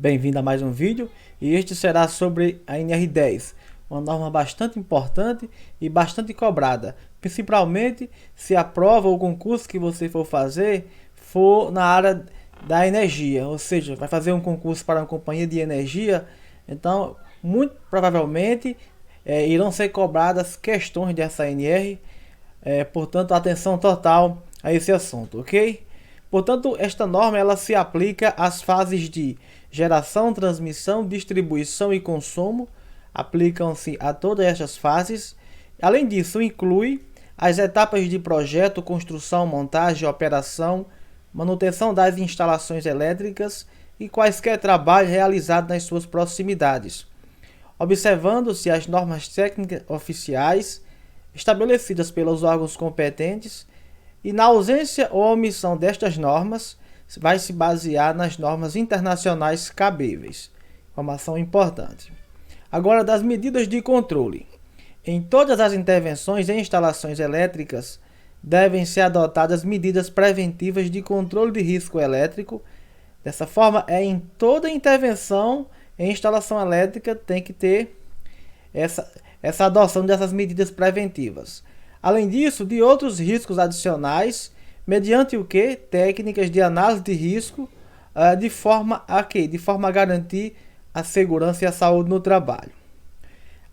Bem-vindo a mais um vídeo e este será sobre a NR10, uma norma bastante importante e bastante cobrada, principalmente se a prova ou concurso que você for fazer for na área da energia, ou seja, vai fazer um concurso para uma companhia de energia, então muito provavelmente irão ser cobradas questões dessa NR, portanto atenção total a esse assunto, ok? Portanto, esta norma ela se aplica às fases de geração, transmissão, distribuição e consumo. Aplicam-se a todas estas fases. Além disso, inclui as etapas de projeto, construção, montagem, operação, manutenção das instalações elétricas e quaisquer trabalhos realizados nas suas proximidades, observando-se as normas técnicas oficiais estabelecidas pelos órgãos competentes. E na ausência ou omissão destas normas, vai se basear nas normas internacionais cabíveis. Informação importante. Agora, das medidas de controle. Em todas as intervenções em instalações elétricas, devem ser adotadas medidas preventivas de controle de risco elétrico. Dessa forma, em toda intervenção em instalação elétrica tem que ter essa adoção dessas medidas preventivas. Além disso, de outros riscos adicionais, mediante o que? Técnicas de análise de risco, de forma a garantir a segurança e a saúde no trabalho.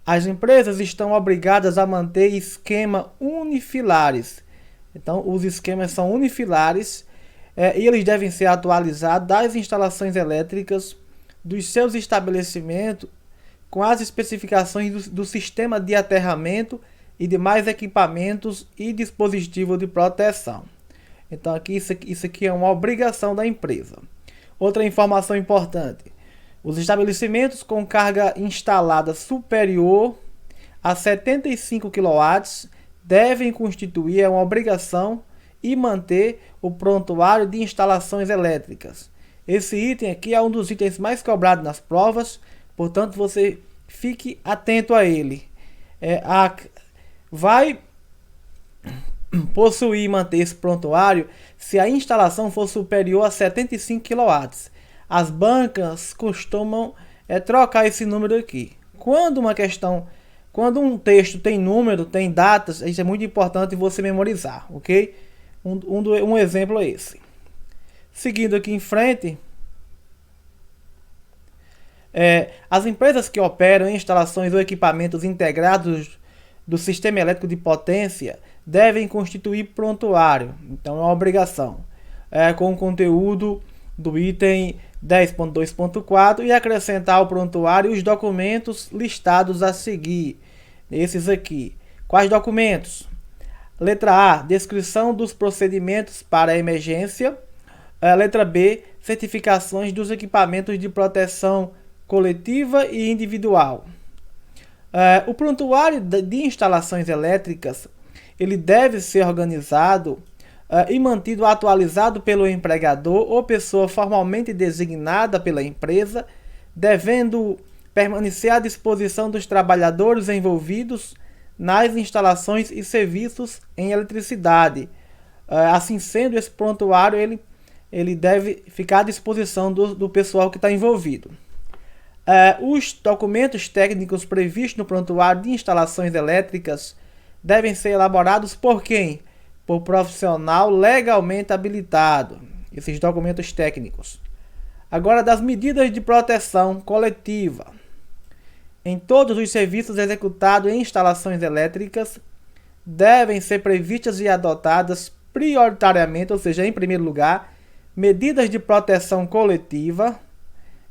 As empresas estão obrigadas a manter esquemas unifilares. Então, os esquemas são unifilares e eles devem ser atualizados das instalações elétricas dos seus estabelecimentos com as especificações do sistema de aterramento e demais equipamentos e dispositivos de proteção. Então isso aqui é uma obrigação da empresa. Outra informação importante: os estabelecimentos com carga instalada superior a 75 kW devem constituir uma obrigação e manter o prontuário de instalações elétricas. Esse item aqui é um dos itens mais cobrados nas provas, portanto você fique atento a ele. Vai possuir e manter esse prontuário se a instalação for superior a 75 kW. As bancas costumam trocar esse número aqui. Quando um texto tem número, tem datas, isso é muito importante você memorizar, ok? Um exemplo é esse. Seguindo aqui em frente, as empresas que operam instalações ou equipamentos integrados do sistema elétrico de potência devem constituir prontuário, então é uma obrigação, com o conteúdo do item 10.2.4 e acrescentar ao prontuário os documentos listados a seguir. Esses aqui. Quais documentos? Letra A, descrição dos procedimentos para emergência. Letra B, certificações dos equipamentos de proteção coletiva e individual. O prontuário de instalações elétricas ele deve ser organizado e mantido atualizado pelo empregador ou pessoa formalmente designada pela empresa, devendo permanecer à disposição dos trabalhadores envolvidos nas instalações e serviços em eletricidade. Assim sendo, esse prontuário ele deve ficar à disposição do pessoal que está envolvido. Os documentos técnicos previstos no prontuário de instalações elétricas devem ser elaborados por quem? Por profissional legalmente habilitado. Esses documentos técnicos. Agora, das medidas de proteção coletiva. Em todos os serviços executados em instalações elétricas, devem ser previstas e adotadas prioritariamente, ou seja, em primeiro lugar, medidas de proteção coletiva.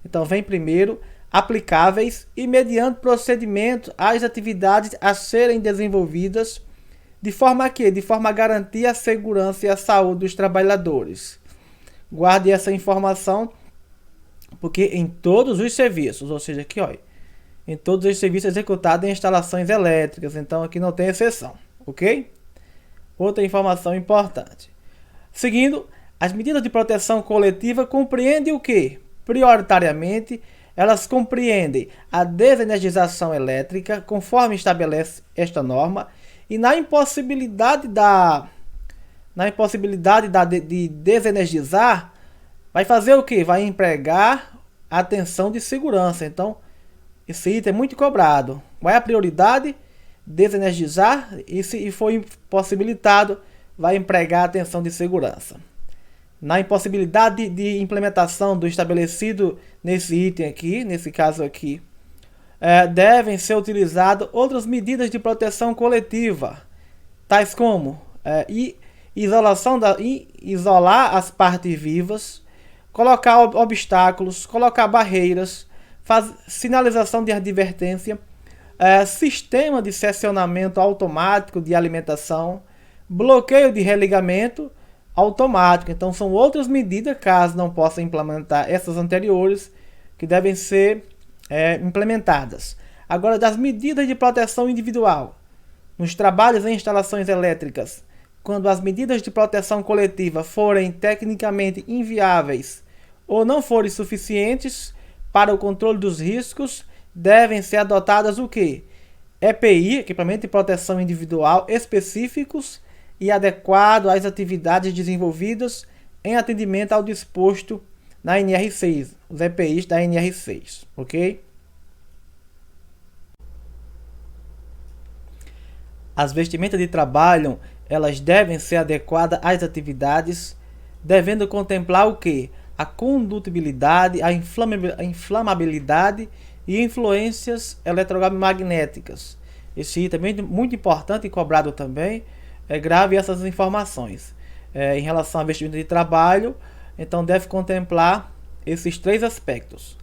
Então, vem primeiro, aplicáveis e mediante procedimento às atividades a serem desenvolvidas de forma a garantir a segurança e a saúde dos trabalhadores. Guarde essa informação, porque em todos os serviços, ou seja, aqui, em todos os serviços executados em instalações elétricas, então aqui não tem exceção, ok? Outra informação importante. Seguindo, as medidas de proteção coletiva compreendem o quê? Prioritariamente, elas compreendem a desenergização elétrica, conforme estabelece esta norma, e na impossibilidade de desenergizar, vai fazer o quê? Vai empregar atenção de segurança. Então, esse item é muito cobrado. Qual é a prioridade? Desenergizar, e se for impossibilitado, vai empregar atenção de segurança. Na impossibilidade de implementação do estabelecido nesse item aqui, nesse caso aqui, devem ser utilizadas outras medidas de proteção coletiva, tais como isolar as partes vivas, colocar obstáculos, colocar barreiras, sinalização de advertência, sistema de seccionamento automático de alimentação, bloqueio de religamento automático. Então são outras medidas, caso não possa implementar essas anteriores, que devem ser implementadas. Agora, das medidas de proteção individual, nos trabalhos em instalações elétricas, quando as medidas de proteção coletiva forem tecnicamente inviáveis ou não forem suficientes para o controle dos riscos, devem ser adotadas o quê? EPI, equipamento de proteção individual, específicos e adequado às atividades desenvolvidas em atendimento ao disposto na NR6, os EPIs da NR6, ok? As vestimentas de trabalho, elas devem ser adequadas às atividades, devendo contemplar o quê? A condutibilidade, a inflamabilidade e influências eletromagnéticas. Esse item é muito importante e cobrado também. Grave essas informações. Em relação a vestimenta de trabalho, então deve contemplar esses 3 aspectos.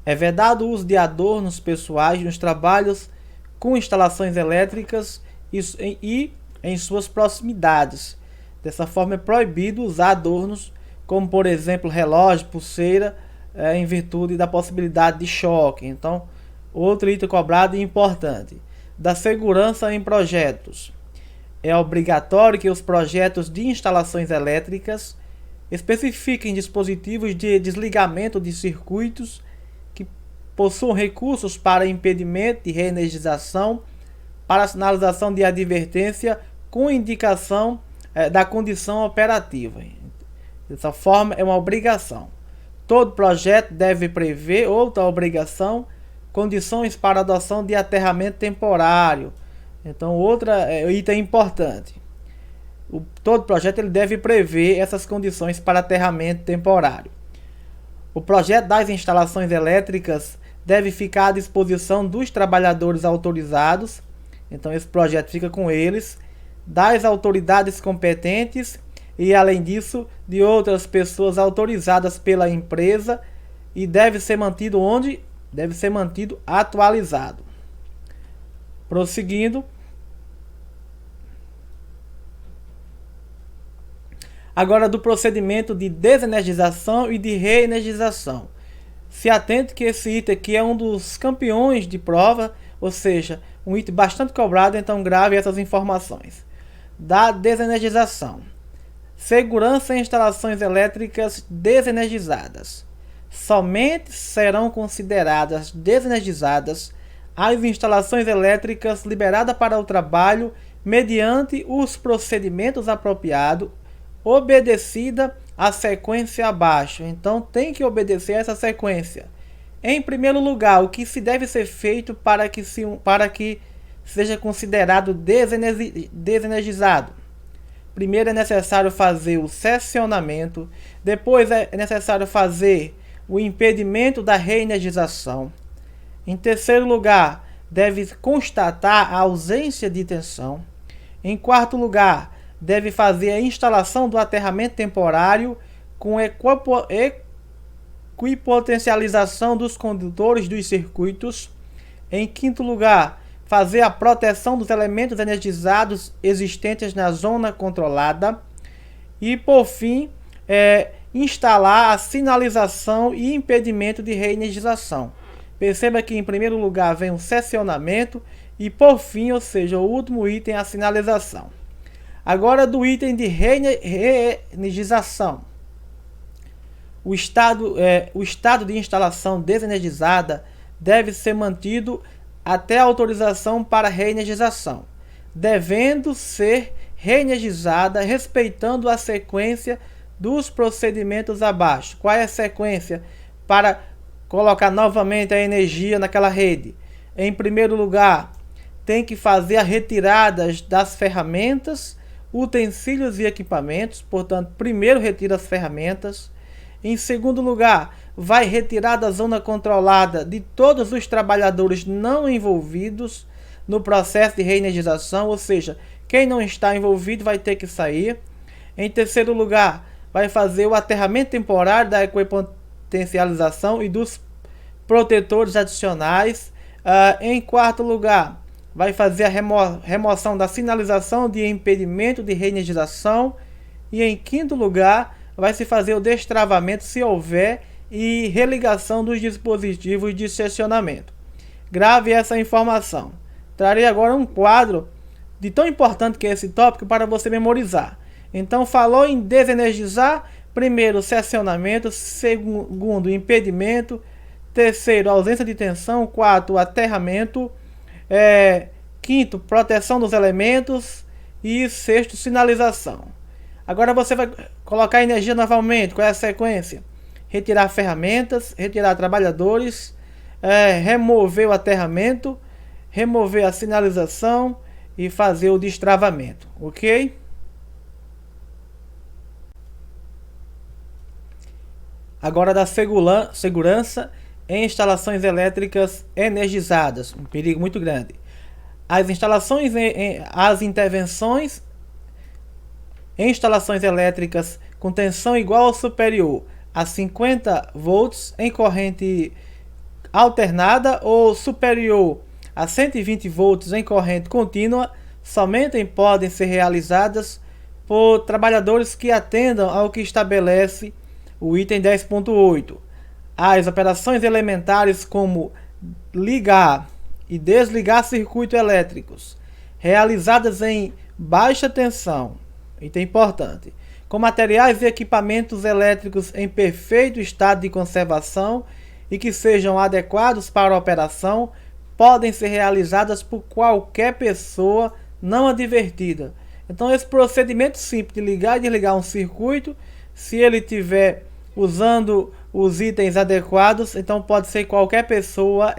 É vedado o uso de adornos pessoais nos trabalhos com instalações elétricas e em suas proximidades. Dessa forma, é proibido usar adornos como, por exemplo, relógio, pulseira, em virtude da possibilidade de choque. Então, outro item cobrado e importante. Da segurança em projetos. É obrigatório que os projetos de instalações elétricas especifiquem dispositivos de desligamento de circuitos que possuam recursos para impedimento de reenergização, para sinalização de advertência com indicação da condição operativa. Dessa forma, é uma obrigação. Todo projeto deve prever outra obrigação, condições para adoção de aterramento temporário. Então, outra item importante. Todo projeto ele deve prever essas condições para aterramento temporário. O projeto das instalações elétricas deve ficar à disposição dos trabalhadores autorizados. Então, esse projeto fica com eles, das autoridades competentes e, além disso, de outras pessoas autorizadas pela empresa, e deve ser mantido onde? Deve ser mantido atualizado. Prosseguindo. Agora, do procedimento de desenergização e de reenergização. Se atente que esse item aqui é um dos campeões de prova, ou seja, um item bastante cobrado, então grave essas informações. Da desenergização. Segurança em instalações elétricas desenergizadas. Somente serão consideradas desenergizadas as instalações elétricas liberadas para o trabalho mediante os procedimentos apropriados, obedecida a sequência abaixo. Então tem que obedecer essa sequência. Em primeiro lugar, o que se deve ser feito para que seja considerado desenergizado? Primeiro é necessário fazer o seccionamento, depois é necessário fazer o impedimento da reenergização. Em terceiro lugar, deve constatar a ausência de tensão. Em quarto lugar, deve fazer a instalação do aterramento temporário com equipotencialização dos condutores dos circuitos. Em quinto lugar, fazer a proteção dos elementos energizados existentes na zona controlada. E, por fim, instalar a sinalização e impedimento de reenergização. Perceba que, em primeiro lugar, vem o seccionamento e, por fim, ou seja, o último item, a sinalização. Agora, do item de reenergização. O estado de instalação desenergizada deve ser mantido até a autorização para reenergização, devendo ser reenergizada respeitando a sequência dos procedimentos abaixo. Qual é a sequência? Para colocar novamente a energia naquela rede. Em primeiro lugar, tem que fazer a retirada das ferramentas, utensílios e equipamentos. Portanto, primeiro retira as ferramentas. Em segundo lugar, vai retirar da zona controlada de todos os trabalhadores não envolvidos no processo de reenergização, ou seja, quem não está envolvido vai ter que sair. Em terceiro lugar, vai fazer o aterramento temporário da equipotencialização e dos protetores adicionais. Em quarto lugar, vai fazer a remoção da sinalização de impedimento de reenergização. E em quinto lugar, vai se fazer o destravamento se houver e religação dos dispositivos de seccionamento. Grave essa informação. Trarei agora um quadro de tão importante que é esse tópico para você memorizar. Então, falou em desenergizar, primeiro, seccionamento, segundo, impedimento, terceiro, ausência de tensão, quarto, aterramento, quinto, proteção dos elementos e sexto, sinalização. Agora você vai colocar energia novamente. Qual é a sequência? Retirar ferramentas, retirar trabalhadores, remover o aterramento, remover a sinalização e fazer o destravamento, ok? Agora da segurança em instalações elétricas energizadas, um perigo muito grande. As instalações, as intervenções em instalações elétricas com tensão igual ou superior a 50 volts em corrente alternada ou superior a 120 volts em corrente contínua somente podem ser realizadas por trabalhadores que atendam ao que estabelece o item 10.8. As operações elementares como ligar e desligar circuitos elétricos realizadas em baixa tensão, item importante, com materiais e equipamentos elétricos em perfeito estado de conservação e que sejam adequados para a operação, podem ser realizadas por qualquer pessoa não advertida. Então, esse procedimento simples de ligar e desligar um circuito, se ele estiver usando os itens adequados, então pode ser qualquer pessoa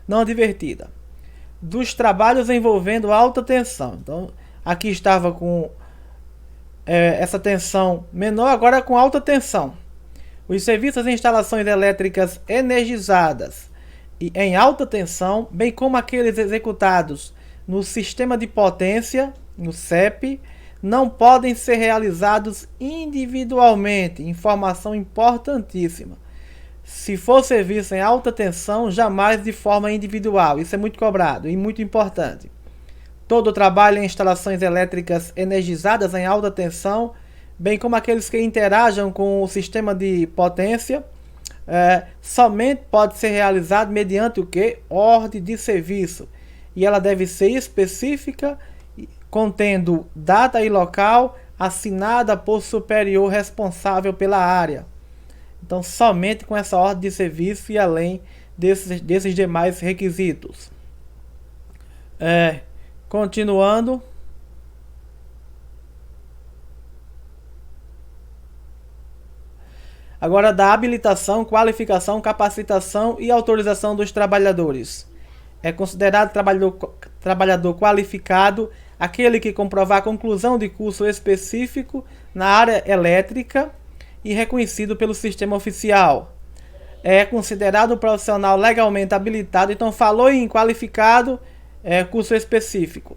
não advertida. Dos trabalhos envolvendo alta tensão. Então, aqui estava com essa tensão menor, agora com alta tensão. Os serviços e instalações elétricas energizadas e em alta tensão, bem como aqueles executados no sistema de potência, no CEP, não podem ser realizados individualmente. Informação importantíssima. Se for serviço em alta tensão, jamais de forma individual. Isso é muito cobrado e muito importante. Todo o trabalho em instalações elétricas energizadas em alta tensão, bem como aqueles que interajam com o sistema de potência, somente pode ser realizado mediante o que? Ordem de serviço. E ela deve ser específica, contendo data e local, assinada por superior responsável pela área. Então, somente com essa ordem de serviço e além desses demais requisitos. Continuando. Agora, da habilitação, qualificação, capacitação e autorização dos trabalhadores. É considerado trabalhador qualificado aquele que comprovar a conclusão de curso específico na área elétrica e reconhecido pelo sistema oficial. É considerado profissional legalmente habilitado. Então, falou em qualificado, curso específico.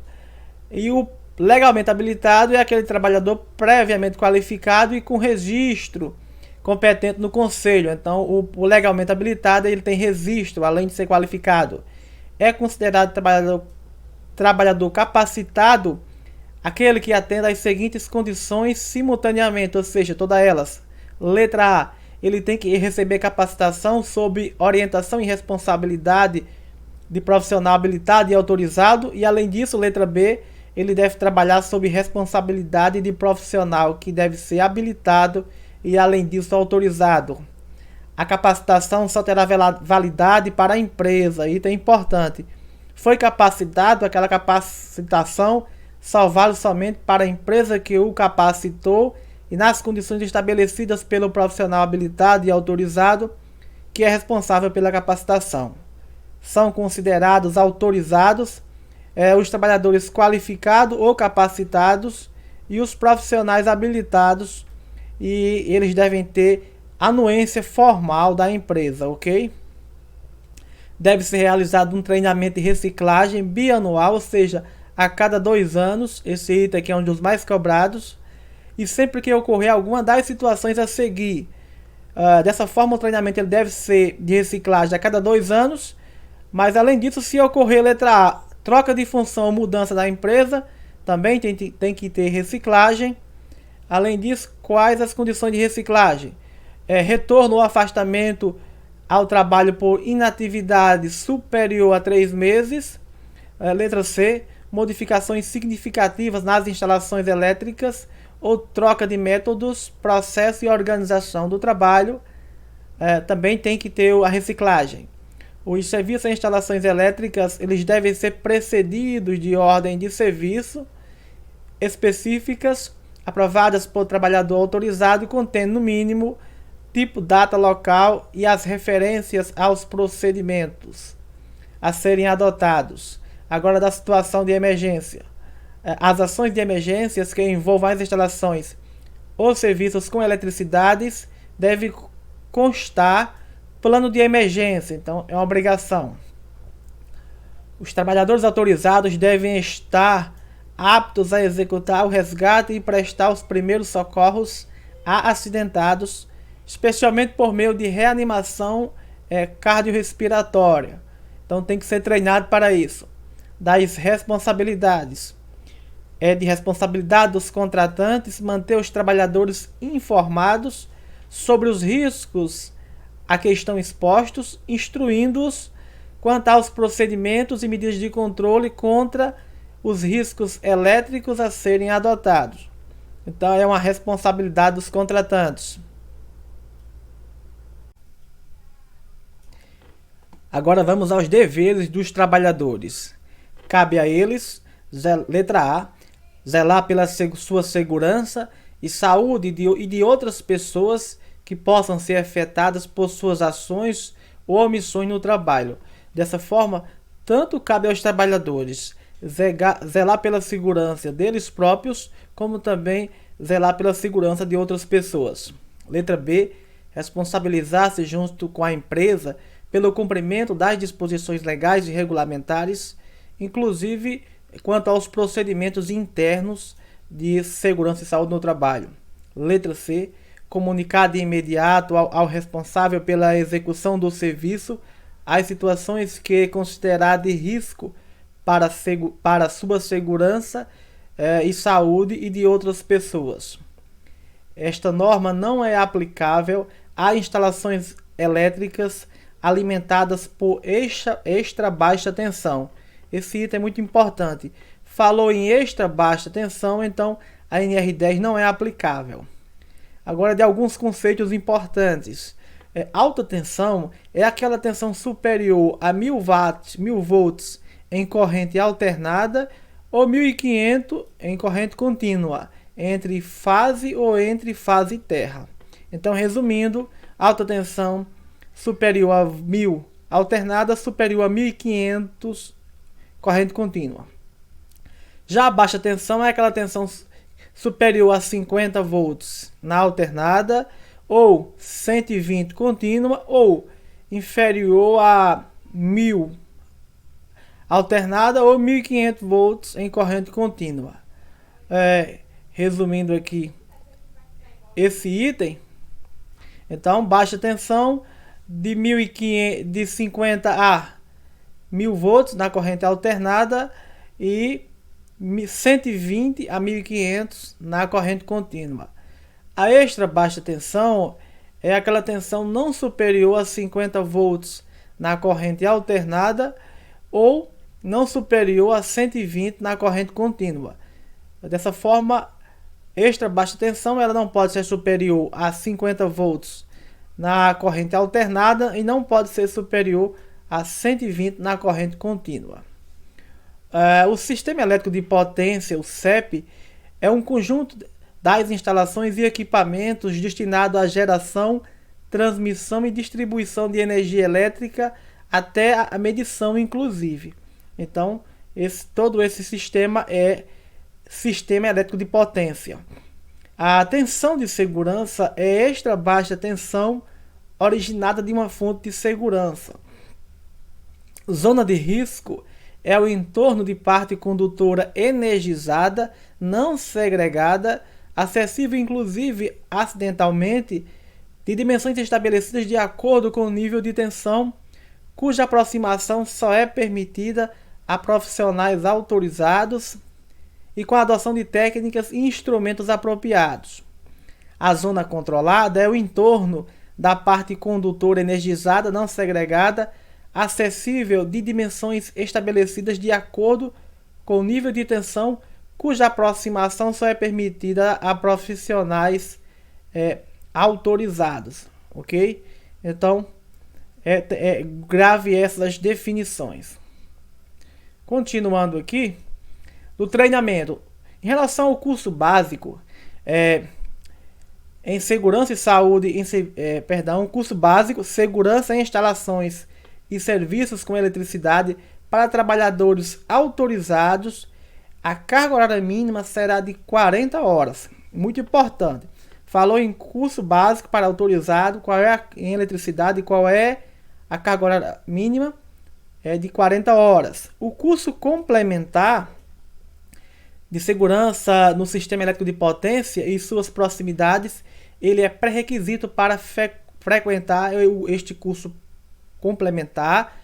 E o legalmente habilitado é aquele trabalhador previamente qualificado e com registro competente no conselho. Então, o legalmente habilitado ele tem registro, além de ser qualificado. É considerado trabalhador capacitado aquele que atenda às seguintes condições simultaneamente, ou seja, todas elas. Letra A, ele tem que receber capacitação sob orientação e responsabilidade de profissional habilitado e autorizado. E além disso, letra B, ele deve trabalhar sob responsabilidade de profissional que deve ser habilitado e além disso autorizado. A capacitação só terá validade para a empresa, item importante. Foi capacitado, aquela capacitação só vale somente para a empresa que o capacitou e nas condições estabelecidas pelo profissional habilitado e autorizado, que é responsável pela capacitação. São considerados autorizados os trabalhadores qualificados ou capacitados e os profissionais habilitados, e eles devem ter anuência formal da empresa, ok? Deve ser realizado um treinamento de reciclagem bianual, ou seja, a cada 2 anos. Esse item aqui é um dos mais cobrados. E sempre que ocorrer alguma das situações a seguir, dessa forma o treinamento ele deve ser de reciclagem a cada 2 anos. Mas além disso, se ocorrer letra A, troca de função ou mudança da empresa, também tem que ter reciclagem. Além disso, quais as condições de reciclagem? Retorno ou afastamento ao trabalho por inatividade superior a 3 meses. Letra C, modificações significativas nas instalações elétricas ou troca de métodos, processo e organização do trabalho. Também tem que ter a reciclagem. Os serviços e instalações elétricas eles devem ser precedidos de ordem de serviço específicas aprovadas por trabalhador autorizado e contendo no mínimo tipo, data, local e as referências aos procedimentos a serem adotados. Agora, da situação de emergência. As ações de emergências que envolvam as instalações ou serviços com eletricidades devem constar plano de emergência, então é uma obrigação. Os trabalhadores autorizados devem estar aptos a executar o resgate e prestar os primeiros socorros a acidentados, especialmente por meio de reanimação cardiorrespiratória. Então tem que ser treinado para isso. Das responsabilidades. É de responsabilidade dos contratantes manter os trabalhadores informados sobre os riscos a que estão expostos, instruindo-os quanto aos procedimentos e medidas de controle contra os riscos elétricos a serem adotados. Então é uma responsabilidade dos contratantes. Agora vamos aos deveres dos trabalhadores. Cabe a eles, letra A, zelar pela sua segurança e saúde e de outras pessoas que possam ser afetadas por suas ações ou omissões no trabalho. Dessa forma, tanto cabe aos trabalhadores zelar pela segurança deles próprios, como também zelar pela segurança de outras pessoas. Letra B, responsabilizar-se junto com a empresa pelo cumprimento das disposições legais e regulamentares, inclusive quanto aos procedimentos internos de segurança e saúde no trabalho. Letra C, comunicar de imediato ao responsável pela execução do serviço as situações que considerar de risco para sua segurança e saúde e de outras pessoas. Esta norma não é aplicável a instalações elétricas alimentadas por extra baixa tensão. Esse item é muito importante. Falou em extra baixa tensão, então a NR10 não é aplicável. Agora, de alguns conceitos importantes. Alta tensão é aquela tensão superior a 1000 volts em corrente alternada ou 1500 em corrente contínua, entre fase ou entre fase e terra. Então, resumindo, alta tensão superior a 1000 alternada, superior a 1500 corrente contínua. Já a baixa tensão é aquela tensão superior a 50 volts na alternada, ou 120 contínua, ou inferior a 1000 alternada, ou 1500 volts em corrente contínua. Resumindo aqui esse item, então baixa tensão de 1500, de 50 a 1000 volts na corrente alternada e 120 a 1500 na corrente contínua. A extra baixa tensão é aquela tensão não superior a 50 volts na corrente alternada ou não superior a 120 na corrente contínua. Dessa forma, extra baixa tensão ela não pode ser superior a 50 volts na corrente alternada e não pode ser superior a 120 na corrente contínua. O sistema elétrico de potência, o CEP, é um conjunto das instalações e equipamentos destinado à geração, transmissão e distribuição de energia elétrica até a medição, inclusive. Então, todo esse sistema é sistema elétrico de potência. A tensão de segurança é extra baixa tensão originada de uma fonte de segurança. Zona de risco é o entorno de parte condutora energizada, não segregada, acessível inclusive acidentalmente, de dimensões estabelecidas de acordo com o nível de tensão, cuja aproximação só é permitida a profissionais autorizados e com a adoção de técnicas e instrumentos apropriados. A zona controlada é o entorno da parte condutora energizada não segregada, acessível de dimensões estabelecidas de acordo com o nível de tensão, cuja aproximação só é permitida a profissionais autorizados, ok? Então, grave essas definições. Continuando aqui, do treinamento. Em relação ao curso básico, em segurança e saúde, curso básico, segurança em instalações e serviços com eletricidade para trabalhadores autorizados, a carga horária mínima será de 40 horas. Muito importante. Falou em curso básico para autorizado, qual é em eletricidade, qual é a carga horária mínima? É de 40 horas. O curso complementar de segurança no sistema elétrico de potência e suas proximidades, ele é pré-requisito para frequentar este curso complementar.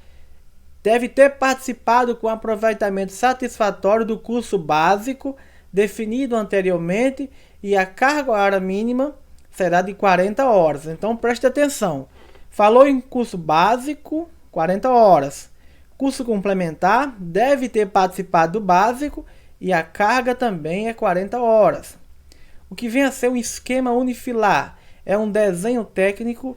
Deve ter participado com aproveitamento satisfatório do curso básico definido anteriormente e a carga horária mínima será de 40 horas. Então preste atenção. Falou em curso básico, 40 horas. Curso complementar deve ter participado do básico e a carga também é 40 horas. O que vem a ser um esquema unifilar é um desenho técnico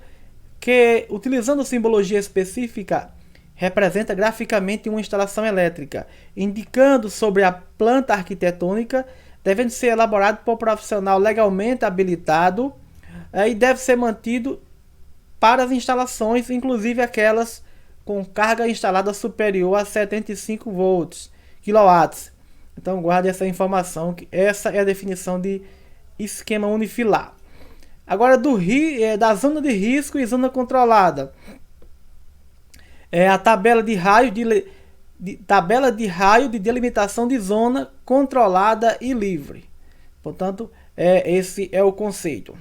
que, utilizando simbologia específica, representa graficamente uma instalação elétrica, indicando sobre a planta arquitetônica, devendo ser elaborado por profissional legalmente habilitado e deve ser mantido para as instalações, inclusive aquelas com carga instalada superior a 75 volts, kW. Então guarde essa informação, que essa é a definição de esquema unifilar. Agora da zona de risco e zona controlada. É a tabela de raio de delimitação de zona controlada e livre. Portanto, esse é o conceito.